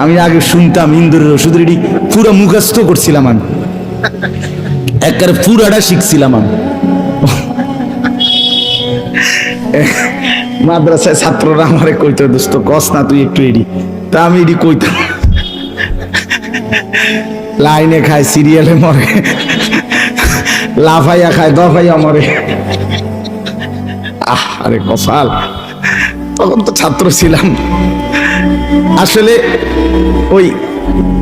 আমি আগে শুনতাম ইন্দুরের ওষুধের এটি পুরো মুখস্থ করছিলাম আমি, একবারে পুরাটা শিখছিলাম আমি। মাদ্রাসায় ছাত্ররা আমারে কইতো, দোস্ত কস না তুই একটু এডি, তা আমি এডি কইতাম। লাইনে খায়, সিরিয়ালে মরে, লাফাইয়া খায়, দফাইয়া মরে। আরে কপাল, তখন তো ছাত্র ছিলাম। আসলে ওই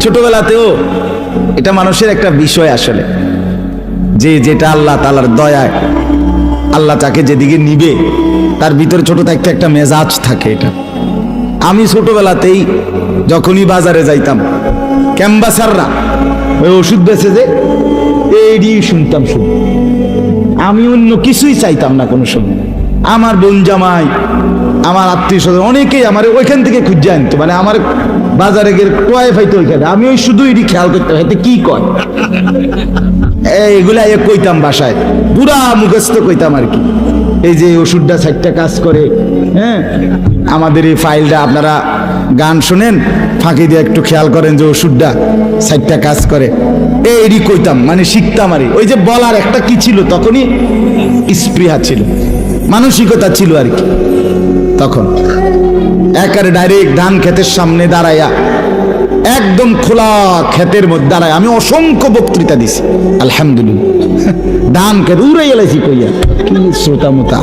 ছোটবেলাতেও এটা মানুষের একটা বিষয় আসলে, যে যেটা আল্লাহ তাআলার দয়ায় আল্লাহ তাকে যেদিকে নিবে তার ভিতরে ছোট থাকতে একটা মেজাজ থাকে। এটা আমি ছোটবেলাতেই যখনই বাজারে যাইতাম, ক্যাম্বাসাররা ওই ওষুধ বেচে যে এইডি শুনতাম শুধু, আমি অন্য কিছুই চাইতাম না কোনো সময়। আমার বোন জামাই, আমার আত্মীয় স্বজন অনেকেই আমার ওইখান থেকে খুঁজে আনতো, মানে আমার বাজারে গিয়ে টোয়াই ফাইতো ওইখানে, আমি ওই শুধু এটি খেয়াল করতে হয়তো কি কয় এগুলা কইতাম বাসায়, পুরা মুখস্থ কইতাম আর কি। এই যে ওষুধটা 4টা কাজ করে, হ্যাঁ আমাদের এই ফাইলটা আপনারা গান শোনেন, ফাঁকি দিয়ে একটু খেয়াল করেন যে ওষুধটা 4টা কাজ করে, এইডি কইতাম, মানে শিখতাম আর ওই যে বলার একটা কি ছিল, তখনই স্পৃহা ছিল, মানসিকতা ছিল আর কি। তখন একেবারে ডাইরেক্ট ধান ক্ষেতের সামনে দাঁড়াইয়া, একদম খোলা ক্ষেতের মধ্যে দাঁড়ায় আমি অসংখ্য বক্তৃতা দিছি, আলহামদুলিল্লাহ। ধান ক্ষেত উড়ে এলাইছি কইয়া, কি শ্রোতা মোতা।